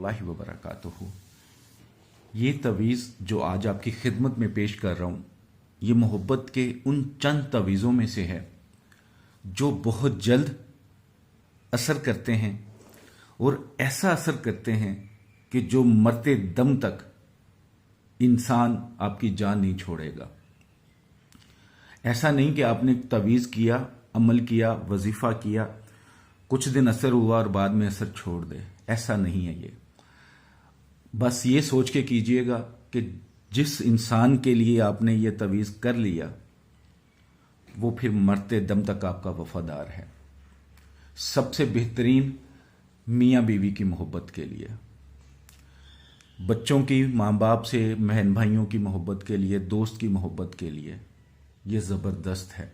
वरहमतुल्लाहि वबरकातुहू। ये तवीज़ जो आज आपकी खिदमत में पेश कर रहा हूँ, ये मोहब्बत के उन चंद तवीज़ों में से है जो बहुत जल्द असर करते हैं और ऐसा असर करते हैं कि जो मरते दम तक इंसान आपकी जान नहीं छोड़ेगा। ऐसा नहीं कि आपने तवीज़ किया, अमल किया, वजीफ़ा किया, कुछ दिन असर हुआ और बाद में असर छोड़ दे, ऐसा नहीं है ये। बस ये सोच के कीजिएगा कि जिस इंसान के लिए आपने ये तवीज़ कर लिया वो फिर मरते दम तक आपका वफादार है। सबसे बेहतरीन मियाँ बीवी की मोहब्बत के लिए, बच्चों की माँ बाप से, बहन भाइयों की मोहब्बत के लिए, दोस्त की मोहब्बत के लिए ये ज़बरदस्त है।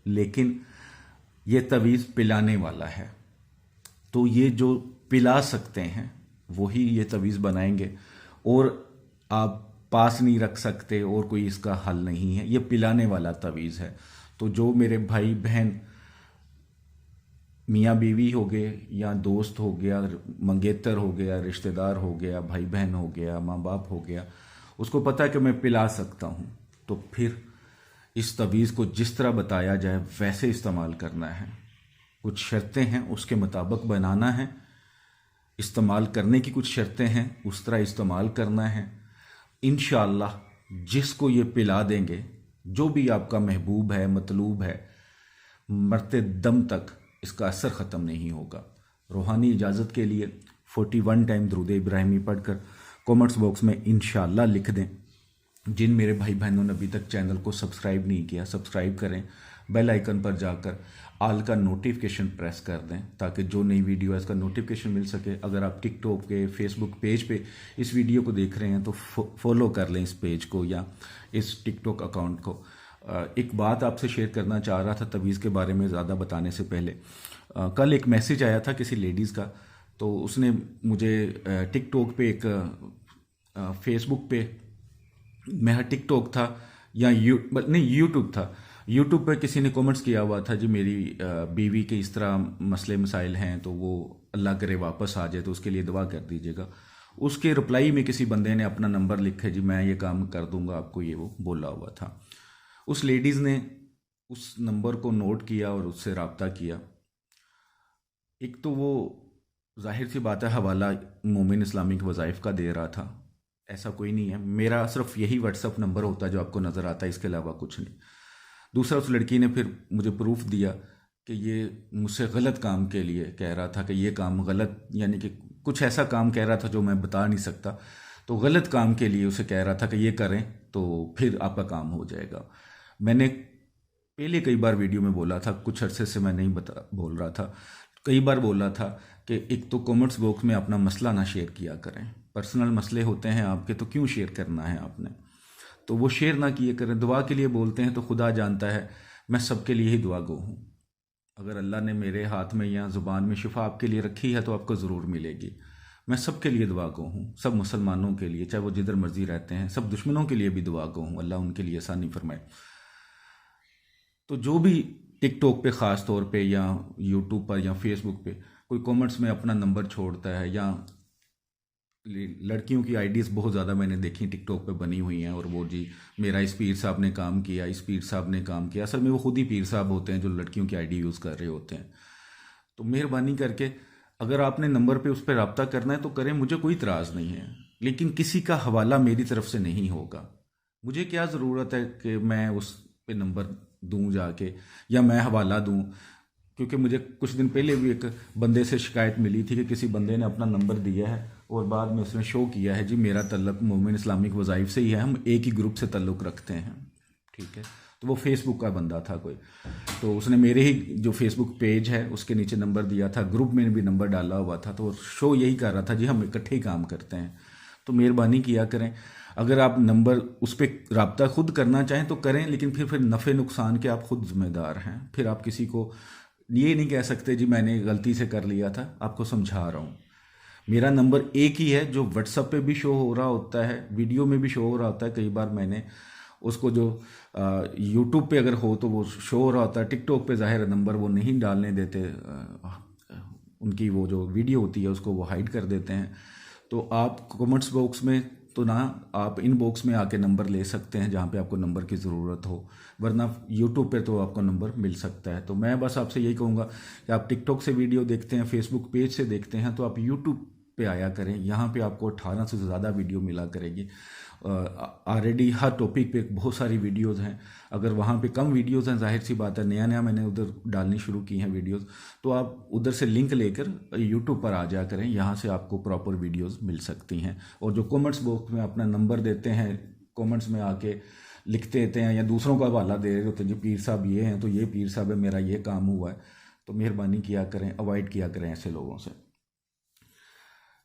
लेकिन ये तवीज़ पिलाने वाला है, तो ये जो पिला सकते हैं वही ये तवीज़ बनाएंगे और आप पास नहीं रख सकते और कोई इसका हल नहीं है। ये पिलाने वाला तवीज़ है। तो जो मेरे भाई बहन मियाँ बीवी हो गए या दोस्त हो गया, मंगेतर हो गया, रिश्तेदार हो गया, भाई बहन हो गया, माँ बाप हो गया, उसको पता है कि मैं पिला सकता हूँ, तो फिर इस तवीज़ को जिस तरह बताया जाए वैसे इस्तेमाल करना है। कुछ शर्तें हैं, उसके मुताबिक बनाना है। इस्तेमाल करने की कुछ शर्तें हैं, उस तरह इस्तेमाल करना है। इंशाअल्लाह जिसको ये पिला देंगे, जो भी आपका महबूब है, मतलूब है, मरते दम तक इसका असर ख़त्म नहीं होगा। रूहानी इजाज़त के लिए 41 टाइम दुरूद इब्राहिमी पढ़कर कमेंट्स बॉक्स में इंशाअल्लाह लिख दें। जिन मेरे भाई बहनों ने अभी तक चैनल को सब्सक्राइब नहीं किया, सब्सक्राइब करें, बेल आइकन पर जाकर आल का नोटिफिकेशन प्रेस कर दें ताकि जो नई वीडियो है इसका नोटिफिकेशन मिल सके। अगर आप टिकटॉक के, फेसबुक पेज पे इस वीडियो को देख रहे हैं तो फॉलो कर लें इस पेज को या इस टिकटॉक अकाउंट को। एक बात आपसे शेयर करना चाह रहा था तवीज़ के बारे में ज़्यादा बताने से पहले। कल एक मैसेज आया था किसी लेडीज़ का, तो उसने मुझे टिकटॉक पे एक फेसबुक पे, मेरा टिकटॉक था या यूट्यूब था, यूट्यूब पर किसी ने कमेंट्स किया हुआ था, जी मेरी बीवी के इस तरह मसले मसाइल हैं तो वो अल्लाह करे वापस आ जाए तो उसके लिए दुआ कर दीजिएगा। उसके रिप्लाई में किसी बंदे ने अपना नंबर लिखा, जी मैं ये काम कर दूंगा आपको, ये वो बोला हुआ था। उस लेडीज़ ने उस नंबर को नोट किया और उससे रब्ता किया। एक तो वो जाहिर सी बात है हवाला मोमिन इस्लामिक वज़ाइफ का दे रहा था, ऐसा कोई नहीं है। मेरा सिर्फ यही व्हाट्सअप नंबर होता है जो आपको नज़र आता है, इसके अलावा कुछ नहीं। दूसरा, उस लड़की ने फिर मुझे प्रूफ दिया कि ये मुझसे गलत काम के लिए कह रहा था कि ये काम गलत, यानी कि कुछ ऐसा काम कह रहा था जो मैं बता नहीं सकता, तो गलत काम के लिए उसे कह रहा था कि ये करें तो फिर आपका काम हो जाएगा। मैंने पहले कई बार वीडियो में बोला था, कुछ अरसे से मैं नहीं बोल रहा था, कई बार बोला था कि एक तो कमेंट्स बॉक्स में अपना मसला ना शेयर किया करें। पर्सनल मसले होते हैं आपके तो क्यों शेयर करना है आपने, तो वो शेयर ना किए करें। दुआ के लिए बोलते हैं तो खुदा जानता है मैं सबके लिए ही दुआ गो हूँ। अगर अल्लाह ने मेरे हाथ में या ज़ुबान में शिफा आपके लिए रखी है तो आपको ज़रूर मिलेगी। मैं सबके लिए दुआ गो हूँ, सब मुसलमानों के लिए, चाहे वो जिधर मर्जी रहते हैं, सब दुश्मनों के लिए भी दुआ गो हूँ, अल्लाह उनके लिए आसानी फरमाए। तो जो भी टिकटॉक पे ख़ास तौर पे या यूट्यूब पर या फेसबुक पे कोई कमेंट्स में अपना नंबर छोड़ता है, या लड़कियों की आईडीज़ बहुत ज़्यादा मैंने देखी टिकटॉक पे बनी हुई हैं, और वो जी मेरा इस पीर साहब ने काम किया, इस पीर साहब ने काम किया, असल में वो खुद ही पीर साहब होते हैं जो लड़कियों की आईडी यूज़ कर रहे होते हैं। तो मेहरबानी करके अगर आपने नंबर पे उस पर रब्ता करना है तो करें, मुझे कोई इतराज़ नहीं है, लेकिन किसी का हवाला मेरी तरफ से नहीं होगा। मुझे क्या ज़रूरत है कि मैं उस पे नंबर दूं जाके, या मैं हवाला दूं, क्योंकि मुझे कुछ दिन पहले भी एक बंदे से शिकायत मिली थी कि किसी बंदे ने अपना नंबर दिया है और बाद में उसने शो किया है जी मेरा तल्लुक मोमिन इस्लामिक वज़ाइफ से ही है, हम एक ही ग्रुप से तल्लुक़ रखते हैं, ठीक है। तो वो फेसबुक का बंदा था कोई, तो उसने मेरे ही जो फेसबुक पेज है उसके नीचे नंबर दिया था, ग्रुप में भी नंबर डाला हुआ था, तो शो यही कर रहा था जी हम इकट्ठे ही काम करते हैं। तो मेहरबानी किया करें, अगर आप नंबर उस पर रब्ता खुद करना चाहें तो करें, लेकिन फिर नफ़े नुकसान के आप खुद जिम्मेदार हैं। फिर आप किसी को ये नहीं कह सकते जी मैंने गलती से कर लिया था। आपको समझा रहा हूँ, मेरा नंबर एक ही है जो व्हाट्सएप पे भी शो हो रहा होता है, वीडियो में भी शो हो रहा होता है। कई बार मैंने उसको जो यूट्यूब पे अगर हो तो वो शो हो रहा होता है, टिकटॉक पे ज़ाहिर नंबर वो नहीं डालने देते, उनकी वो जो वीडियो होती है उसको वो हाइड कर देते हैं। तो आप कमेंट्स बॉक्स में तो ना, आप इनबॉक्स में आके नंबर ले सकते हैं जहाँ पे आपको नंबर की ज़रूरत हो, वरना यूट्यूब पे तो आपको नंबर मिल सकता है। तो मैं बस आपसे यही कहूँगा कि आप टिकटॉक से वीडियो देखते हैं, फेसबुक पेज से देखते हैं, तो आप यूट्यूब पे आया करें। यहाँ पे आपको 18 से ज़्यादा वीडियो मिला करेगी। ऑलरेडी हर टॉपिक पे बहुत सारी वीडियोज़ हैं। अगर वहाँ पे कम वीडियोज़ हैं, जाहिर सी बात है, नया नया मैंने उधर डालनी शुरू की हैं वीडियोज़, तो आप उधर से लिंक लेकर यूट्यूब पर आ जा करें। यहाँ से आपको प्रॉपर वीडियोज़ मिल सकती हैं। और जो कमेंट्स बॉक्स में अपना नंबर देते हैं, कमेंट्स में आके लिखते देते हैं या दूसरों का हवाला दे रहे होते हैं, जी पीर साहब ये हैं, तो ये पीर साहब है, मेरा ये काम हुआ है, तो मेहरबानी किया करें, अवॉइड किया करें ऐसे लोगों से।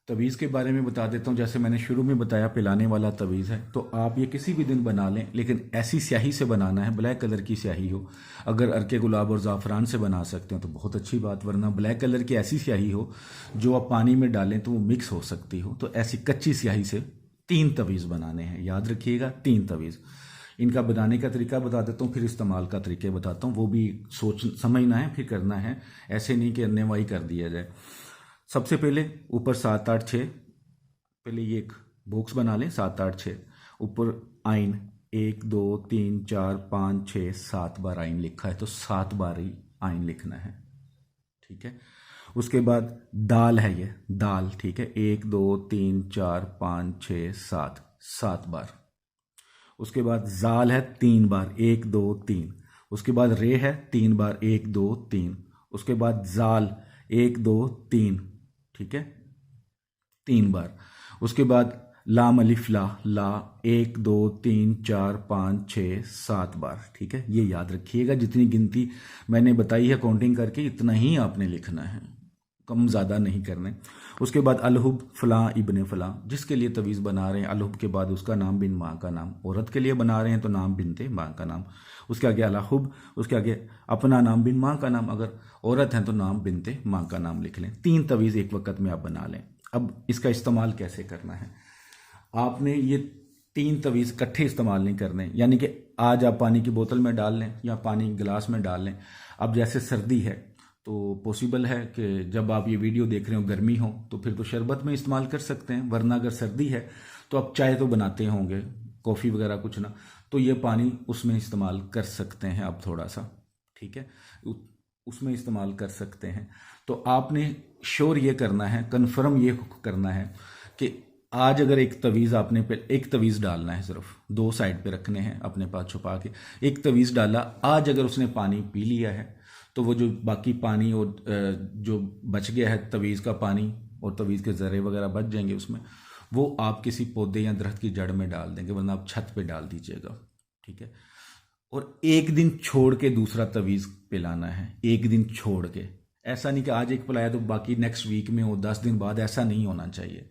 तवीज़ के बारे में बता देता हूँ। जैसे मैंने शुरू में बताया, पिलाने वाला तवीज़ है, तो आप ये किसी भी दिन बना लें, लेकिन ऐसी स्याही से बनाना है, ब्लैक कलर की स्याही हो। अगर अरके गुलाब और ज़ाफ़रान से बना सकते हो तो बहुत अच्छी बात, वरना ब्लैक कलर की ऐसी स्याही हो जो आप पानी में डालें तो वो मिक्स हो सकती हो। तो ऐसी कच्ची स्याही से 3 तवीज़ बनाने हैं, याद रखिएगा 3 तवीज़। इनका बनाने का तरीका बता देता हूँ, फिर इस्तेमाल का तरीके बताता हूँ, वो भी सोच समझना है, फिर करना है, ऐसे नहीं कि अन्यवाही कर दिया जाए। सबसे पहले ऊपर 7 8 6, पहले ये एक बॉक्स बना लें, 7 8 6, ऊपर आइन 1 2 3 4 5 6 7 बार आइन लिखा है, तो 7 बार ही आइन लिखना है, ठीक है। उसके बाद दाल है, ये दाल, ठीक है, 1 2 3 4 5 6 7, 7 बार। उसके बाद जाल है 3 बार, 1 2 3। उसके बाद रे है 3 बार, 1 2 3। उसके बाद जाल 1 2 3, ठीक है, 3 बार। उसके बाद लाम अलिफ ला, ला 1 2 3 4 5 6 7 बार, ठीक है। ये याद रखिएगा, जितनी गिनती मैंने बताई है काउंटिंग करके, इतना ही आपने लिखना है, कम ज़्यादा नहीं करने। उसके बाद अलहुब फ़लाँ इब्ने फ़लाँ, जिसके लिए तवीज़ बना रहे हैं, अलहुब के बाद उसका नाम बिन माँ का नाम। औरत के लिए बना रहे हैं तो नाम बिनते माँ का नाम। उसके आगे अलहुब, उसके आगे अपना नाम बिन माँ का नाम। अगर औरत हैं तो नाम बिनते माँ का नाम लिख लें। 3 तवीज़ एक वक्त में आप बना लें। अब इसका इस्तेमाल कैसे करना है, आपने ये 3 तवीज़ इकट्ठे इस्तेमाल नहीं करने, यानी कि आज आप पानी की बोतल में डाल लें या पानी गिलास में डाल लें। अब जैसे सर्दी है तो पॉसिबल है कि जब आप ये वीडियो देख रहे हो गर्मी हो, तो फिर तो शरबत में इस्तेमाल कर सकते हैं, वरना अगर सर्दी है तो आप चाय तो बनाते होंगे, कॉफ़ी वगैरह कुछ ना, तो ये पानी उसमें इस्तेमाल कर सकते हैं आप थोड़ा सा, ठीक है, उसमें इस्तेमाल कर सकते हैं। तो आपने श्योर ये करना है, कन्फर्म ये करना है कि आज अगर एक तवीज़ आपने एक तवीज़ डालना है, सिर्फ 2 साइड पे रखने हैं अपने पास छुपा के, एक तवीज़ डाला, आज अगर उसने पानी पी लिया है तो वो जो बाकी पानी और जो बच गया है तवीज़ का पानी और तवीज़ के ज़रे वगैरह बच जाएंगे उसमें, वो आप किसी पौधे या दरख्त की जड़ में डाल देंगे, वरना आप छत पे डाल दीजिएगा, ठीक है। और एक दिन छोड़ के दूसरा तवीज़ पिलाना है, एक दिन छोड़ के। ऐसा नहीं कि आज एक पिलाया तो बाकी नेक्स्ट वीक में हो, 10 दिन बाद, ऐसा नहीं होना चाहिए।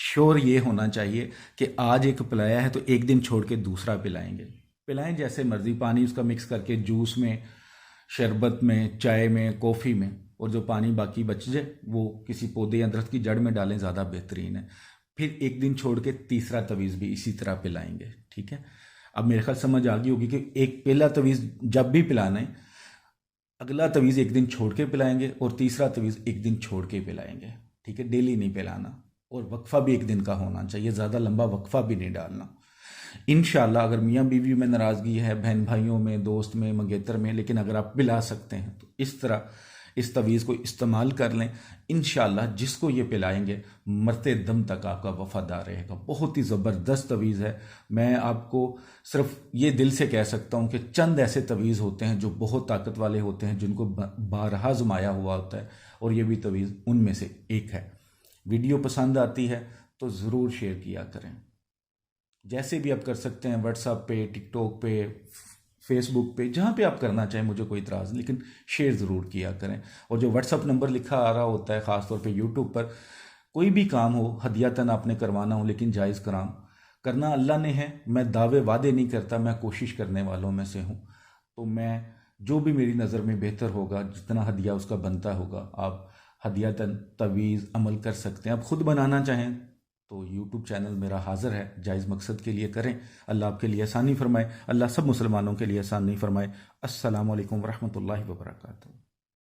श्योर ये होना चाहिए कि आज एक पिलाया है तो एक दिन छोड़ के दूसरा पिलाएंगे। पिलाएं जैसे मर्जी, पानी उसका मिक्स करके जूस में, शरबत में, चाय में, कॉफ़ी में, और जो पानी बाकी बच जाए वो किसी पौधे या दरख्त की जड़ में डालें, ज़्यादा बेहतरीन है। फिर एक दिन छोड़ के तीसरा तवीज़ भी इसी तरह पिलाएंगे, ठीक है। अब मेरे ख्याल समझ आ गई होगी कि एक पहला तवीज़ जब भी पिलाना है, अगला तवीज़ एक दिन छोड़ के पिलाएंगे और तीसरा तवीज़ एक दिन छोड़ के पिलाएंगे, ठीक है। डेली नहीं पिलाना, और वक्फा भी एक दिन का होना चाहिए, ज़्यादा लंबा वक्फा भी नहीं डालना। इंशाल्लाह अगर मियाँ बीवी में नाराज़गी है, बहन भाइयों में, दोस्त में, मंगेतर में, लेकिन अगर आप पिला सकते हैं तो इस तरह इस तवीज़ को इस्तेमाल कर लें। इंशाल्लाह जिसको ये पिलाएंगे मरते दम तक आपका वफादार रहेगा। बहुत ही ज़बरदस्त तवीज़ है। मैं आपको सिर्फ ये दिल से कह सकता हूँ कि चंद ऐसे तवीज़ होते हैं जो बहुत ताकत वाले होते हैं, जिनको बारहा आजमाया हुआ होता है, और ये भी तवीज़ उनमें से एक है। वीडियो पसंद आती है तो ज़रूर शेयर किया करें, जैसे भी आप कर सकते हैं, व्हाट्सएप पे, टिकटॉक पे, फेसबुक पे, जहाँ पे आप करना चाहें, मुझे कोई इतराज़ नहीं, लेकिन शेयर ज़रूर किया करें। और जो व्हाट्सएप नंबर लिखा आ रहा होता है, ख़ासतौर पे यूट्यूब पर, कोई भी काम हो, हदियतन आपने करवाना हो, लेकिन जायज़ कराम करना अल्लाह ने है। मैं दावे वादे नहीं करता, मैं कोशिश करने वालों में से हूँ। तो मैं जो भी मेरी नज़र में बेहतर होगा, जितना हदिया उसका बनता होगा, आप हदियतन तवीज़ अमल कर सकते हैं। आप ख़ुद बनाना चाहें तो यूट्यूब चैनल मेरा हाज़िर है, जायज़ मकसद के लिए करें। अल्लाह आपके लिए आसानी फरमाए, अल्लाह सब मुसलमानों के लिए आसानी फरमाए। अस्सलामु अलैकुम वरहमतुल्लाहि वबरकातुहू।